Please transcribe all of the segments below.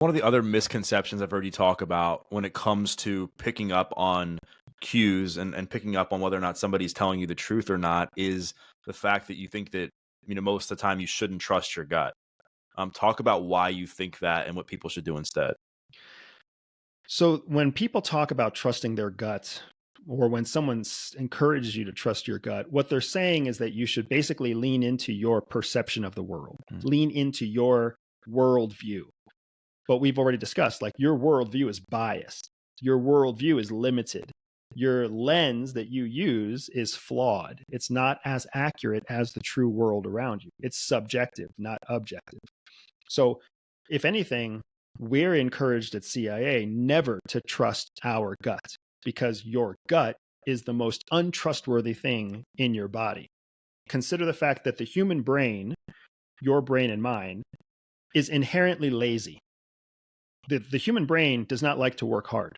One of the other misconceptions I've heard you talk about when it comes to picking up on cues and picking up on whether or not somebody's telling you the truth or not is the fact that you think that, most of the time you shouldn't trust your gut. Talk about why you think that and what people should do instead. So when people talk about trusting their gut, or when someone encourages you to trust your gut, what they're saying is that you should basically lean into your perception of the world, Mm. lean into your worldview. But we've already discussed, like, your worldview is biased, your worldview is limited. Your lens that you use is flawed. It's not as accurate as the true world around you. It's subjective, not objective. So, if anything, we're encouraged at CIA never to trust our gut, because your gut is the most untrustworthy thing in your body. Consider the fact that the human brain, your brain and mine, is inherently lazy. The human brain does not like to work hard.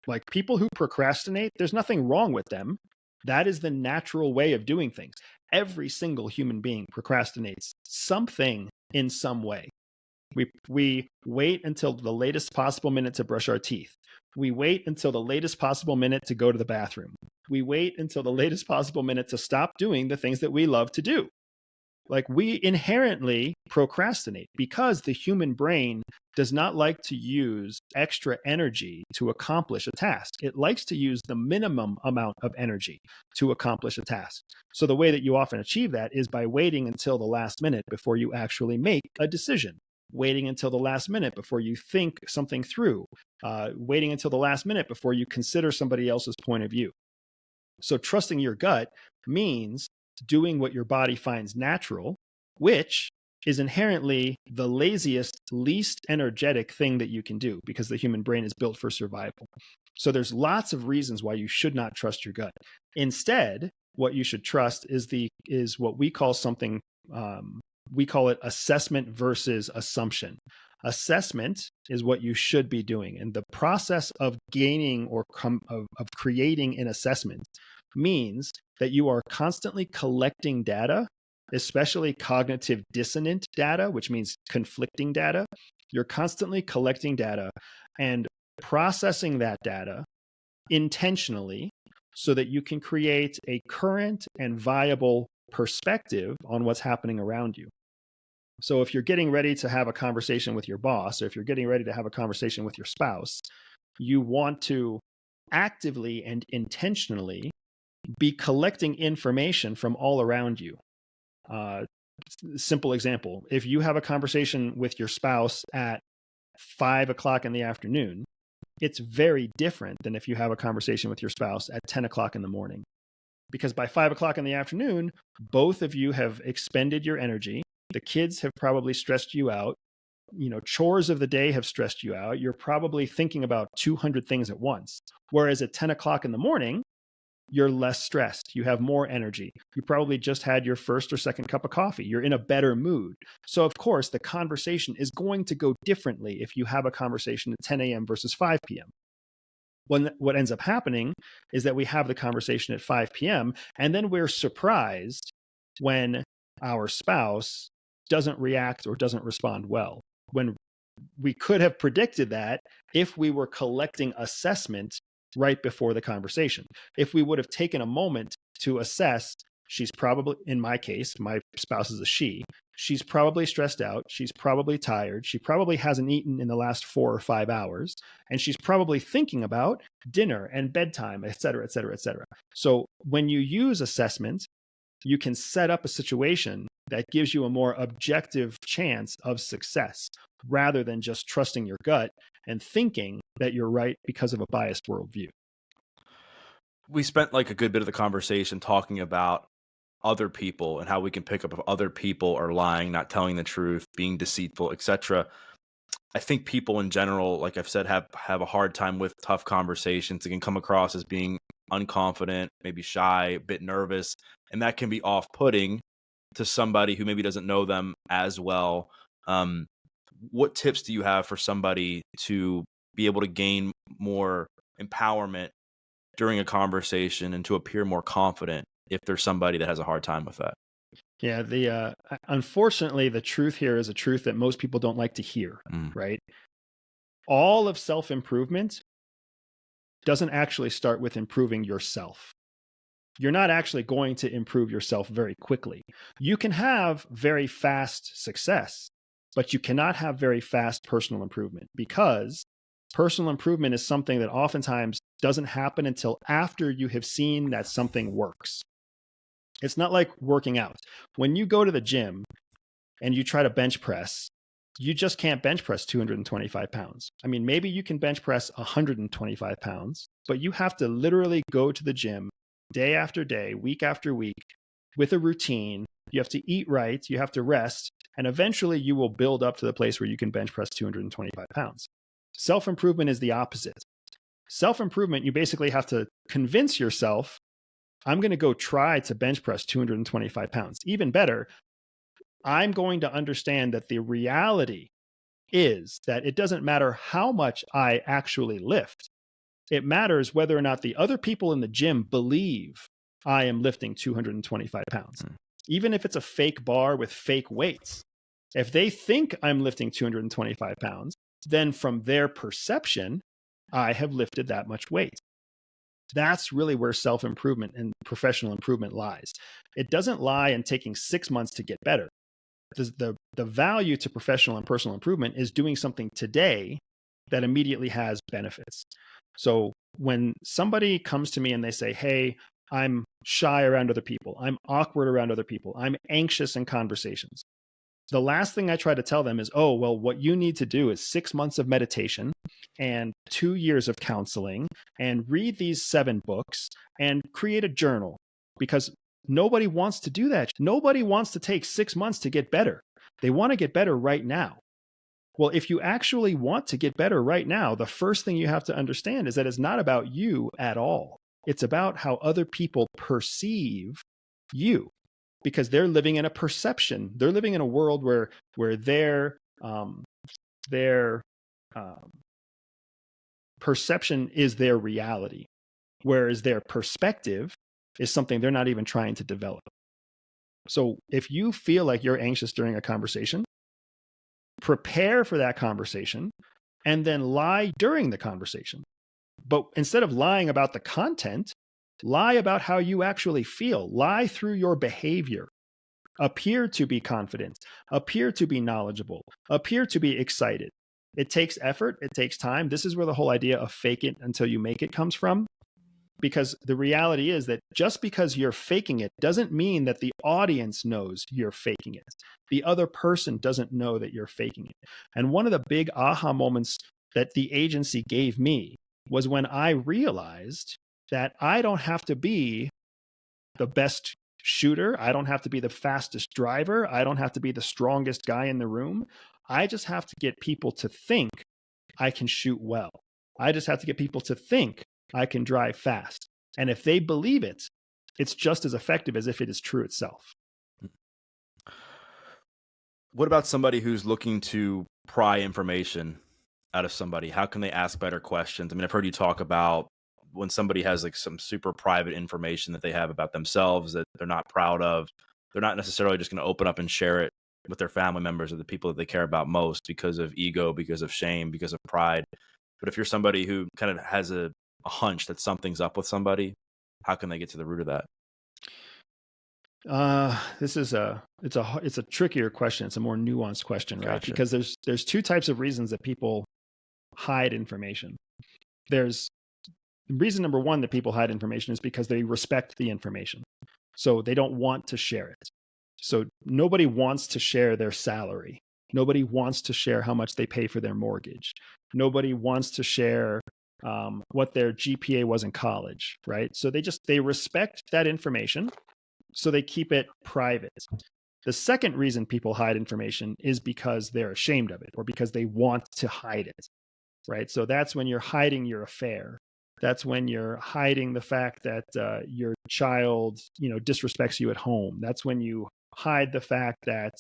Like, people who procrastinate, there's nothing wrong with them. That is the natural way of doing things. Every single human being procrastinates something in some way. We wait until the latest possible minute to brush our teeth. We wait until the latest possible minute to go to the bathroom. We wait until the latest possible minute to stop doing the things that we love to do. Like, we inherently procrastinate because the human brain does not like to use extra energy to accomplish a task. It likes to use the minimum amount of energy to accomplish a task. So the way that you often achieve that is by waiting until the last minute before you actually make a decision, waiting until the last minute before you think something through, waiting until the last minute before you consider somebody else's point of view. So trusting your gut means doing what your body finds natural, which is inherently the laziest, least energetic thing that you can do, because the human brain is built for survival. So there's lots of reasons why you should not trust your gut. Instead, what you should trust is what we call something, we call it assessment versus assumption. Assessment is what you should be doing, and the process of gaining or of creating an assessment means that you are constantly collecting data, especially cognitive dissonant data, which means conflicting data. You're constantly collecting data and processing that data intentionally so that you can create a current and viable perspective on what's happening around you. So if you're getting ready to have a conversation with your boss, or if you're getting ready to have a conversation with your spouse, you want to actively and intentionally be collecting information from all around you. Uh, Simple example: if you have a conversation with your spouse at 5 o'clock in the afternoon, it's very different than if you have a conversation with your spouse at 10 o'clock in the morning. Because by 5 o'clock in the afternoon, both of you have expended your energy. The kids have probably stressed you out. Chores of the day have stressed you out. You're probably thinking about 200 things at once. Whereas at 10 o'clock in the morning, you're less stressed. You have more energy. You probably just had your first or second cup of coffee. You're in a better mood. So, of course, the conversation is going to go differently if you have a conversation at 10 a.m. versus 5 p.m. What ends up happening is that we have the conversation at 5 p.m. and then we're surprised when our spouse doesn't react or doesn't respond well. When we could have predicted that if we were collecting assessment right before the conversation. If we would have taken a moment to assess, she's probably, in my case, my spouse is a she, she's probably stressed out, she's probably tired, she probably hasn't eaten in the last 4 or 5 hours, and she's probably thinking about dinner and bedtime, et cetera, et cetera, et cetera. So when you use assessment, you can set up a situation that gives you a more objective chance of success, rather than just trusting your gut and thinking that you're right because of a biased worldview. We spent like a good bit of the conversation talking about other people and how we can pick up if other people are lying, not telling the truth, being deceitful, etc. I think people in general, like I've said, have a hard time with tough conversations. It can come across as being unconfident, maybe shy, a bit nervous, and that can be off-putting to somebody who maybe doesn't know them as well. What tips do you have for somebody to be able to gain more empowerment during a conversation and to appear more confident if there's somebody that has a hard time with that? Yeah, unfortunately, the truth here is a truth that most people don't like to hear, Mm. right? all of self-improvement doesn't actually start with improving yourself. You're not actually going to improve yourself very quickly. You can have very fast success, but you cannot have very fast personal improvement, because personal improvement is something that oftentimes doesn't happen until after you have seen that something works. It's not like working out. When you go to the gym and you try to bench press, you just can't bench press 225 pounds. I mean, maybe you can bench press 125 pounds, but you have to literally go to the gym day after day, week after week, with a routine. You have to eat right, you have to rest, and eventually you will build up to the place where you can bench press 225 pounds. Self-improvement is the opposite. Self-improvement, you basically have to convince yourself, I'm going to go try to bench press 225 pounds. Even better, I'm going to understand that the reality is that it doesn't matter how much I actually lift. It matters whether or not the other people in the gym believe I am lifting 225 pounds. Even if it's a fake bar with fake weights. If they think I'm lifting 225 pounds, then from their perception, I have lifted that much weight. That's really where self-improvement and professional improvement lies. It doesn't lie in taking 6 months to get better. The value to professional and personal improvement is doing something today that immediately has benefits. So when somebody comes to me and they say, hey, I'm shy around other people, I'm awkward around other people, I'm anxious in conversations, the last thing I try to tell them is, oh, well, what you need to do is 6 months of meditation and 2 years of counseling and read these 7 books and create a journal, because nobody wants to do that. Nobody wants to take 6 months to get better. They want to get better right now. Well, if you actually want to get better right now, the first thing you have to understand is that it's not about you at all. It's about how other people perceive you, because they're living in a perception. They're living in a world where their perception is their reality, whereas their perspective is something they're not even trying to develop. So if you feel like you're anxious during a conversation, prepare for that conversation and then lie during the conversation. But instead of lying about the content, lie about how you actually feel. Lie through your behavior. Appear to be confident, appear to be knowledgeable, appear to be excited. It takes effort, it takes time. This is where the whole idea of fake it until you make it comes from. Because the reality is that just because you're faking it doesn't mean that the audience knows you're faking it. The other person doesn't know that you're faking it. And one of the big aha moments that the agency gave me was when I realized that I don't have to be the best shooter. I don't have to be the fastest driver. I don't have to be the strongest guy in the room. I just have to get people to think I can shoot well. I just have to get people to think I can drive fast. And if they believe it, it's just as effective as if it is true itself. What about somebody who's looking to pry information out of somebody? How can they ask better questions? I mean, I've heard you talk about when somebody has like some super private information that they have about themselves that they're not proud of, they're not necessarily just going to open up and share it with their family members or the people that they care about most because of ego, because of shame, because of pride. But if you're somebody who kind of has a hunch that something's up with somebody, how can they get to the root of that? It's a trickier question. It's a more nuanced question, right? Gotcha. Because there's 2 types of reasons that people hide information. There's reason number 1 that people hide information is because they respect the information. So they don't want to share it. So nobody wants to share their salary. Nobody wants to share how much they pay for their mortgage. Nobody wants to share what their GPA was in college, right? So they respect that information, so they keep it private. The second reason people hide information is because they're ashamed of it or because they want to hide it, right? So that's when you're hiding your affair. That's when you're hiding the fact that your child, disrespects you at home. That's when you hide the fact that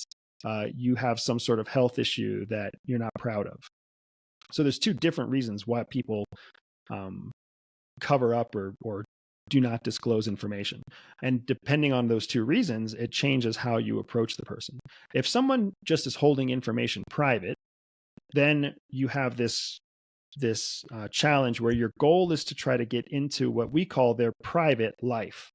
you have some sort of health issue that you're not proud of. So there's 2 different reasons why people cover up or do not disclose information. And depending on those 2 reasons, it changes how you approach the person. If someone just is holding information private, then you have this challenge where your goal is to try to get into what we call their private life.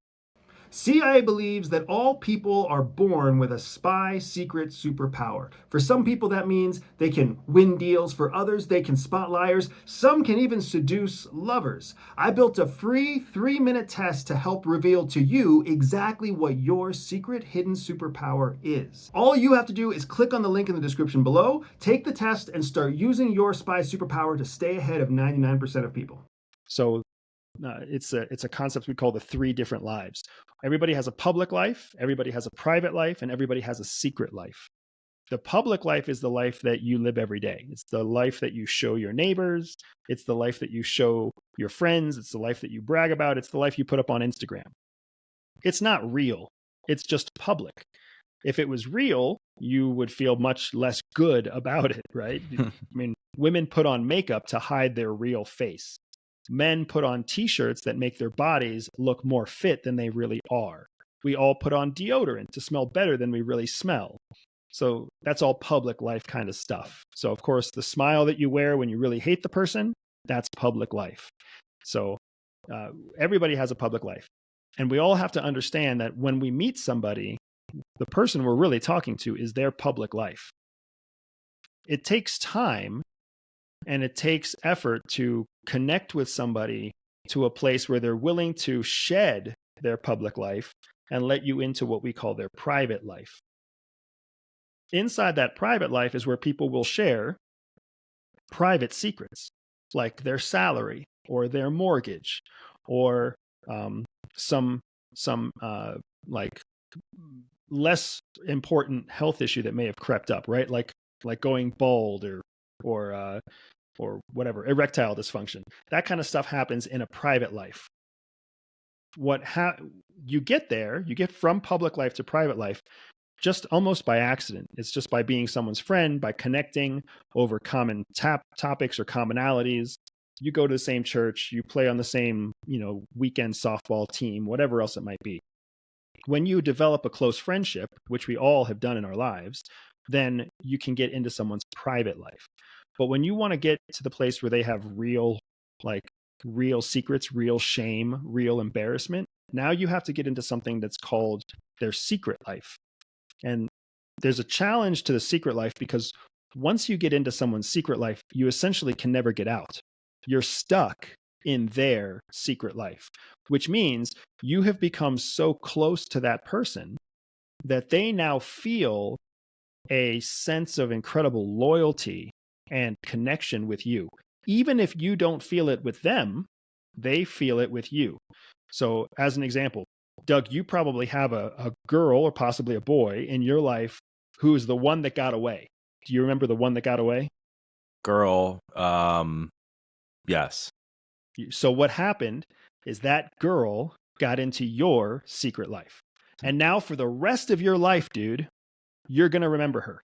CIA believes that all people are born with a spy secret superpower. For some people, that means they can win deals. For others, they can spot liars. Some can even seduce lovers. I built a free 3-minute test to help reveal to you exactly what your secret hidden superpower is. All you have to do is click on the link in the description below, take the test, and start using your spy superpower to stay ahead of 99% of people. So it's a concept we call the 3 different lives. Everybody has a public life, everybody has a private life, and everybody has a secret life. The public life is the life that you live every day. It's the life that you show your neighbors. It's the life that you show your friends. It's the life that you brag about. It's the life you put up on Instagram. It's not real. It's just public. If it was real, you would feel much less good about it, right? I mean, women put on makeup to hide their real face. Men put on t-shirts that make their bodies look more fit than they really are. We all put on deodorant to smell better than we really smell. So that's all public life kind of stuff. So of course, the smile that you wear when you really hate the person, that's public life. So everybody has a public life. And we all have to understand that when we meet somebody, the person we're really talking to is their public life. It takes time and it takes effort to connect with somebody to a place where they're willing to shed their public life and let you into what we call their private life. Inside that private life is where people will share private secrets, like their salary or their mortgage or some like less important health issue that may have crept up, right? Like going bald or whatever, erectile dysfunction. That kind of stuff happens in a private life. You get from public life to private life just almost by accident. It's just by being someone's friend, by connecting over common topics or commonalities. You go to the same church, you play on the same, weekend softball team, whatever else it might be. When you develop a close friendship, which we all have done in our lives, then you can get into someone's private life. But when you want to get to the place where they have real secrets, real shame, real embarrassment, now you have to get into something that's called their secret life. And there's a challenge to the secret life because once you get into someone's secret life, you essentially can never get out. You're stuck in their secret life, which means you have become so close to that person that they now feel a sense of incredible loyalty and connection with you. Even if you don't feel it with them, they feel it with you. So as an example, Doug, you probably have a girl or possibly a boy in your life who is the one that got away. Do you remember the one that got away? Girl, yes. So what happened is that girl got into your secret life. And now for the rest of your life, dude, you're going to remember her.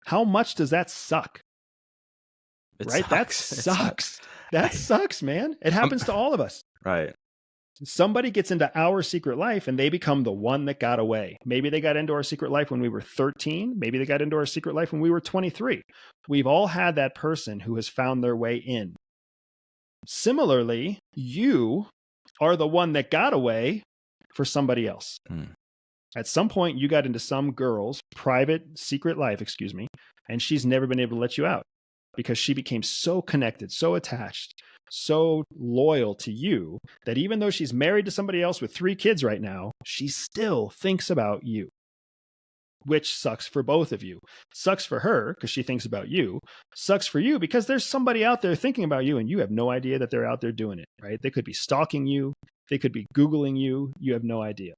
How much does that suck? Right? That sucks. That sucks, man. It happens to all of us. Right. Somebody gets into our secret life and they become the one that got away. Maybe they got into our secret life when we were 13. Maybe they got into our secret life when we were 23. We've all had that person who has found their way in. Similarly, you are the one that got away for somebody else. At some point, you got into some girl's private secret life, and she's never been able to let you out because she became so connected, so attached, so loyal to you that even though she's married to somebody else with 3 kids right now, she still thinks about you, which sucks for both of you. Sucks for her because she thinks about you. Sucks for you because there's somebody out there thinking about you and you have no idea that they're out there doing it, right? They could be stalking you. They could be Googling you. You have no idea.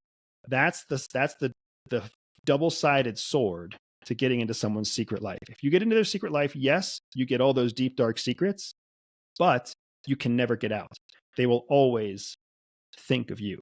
That's the double-sided sword to getting into someone's secret life. If you get into their secret life, yes, you get all those deep, dark secrets, but you can never get out. They will always think of you.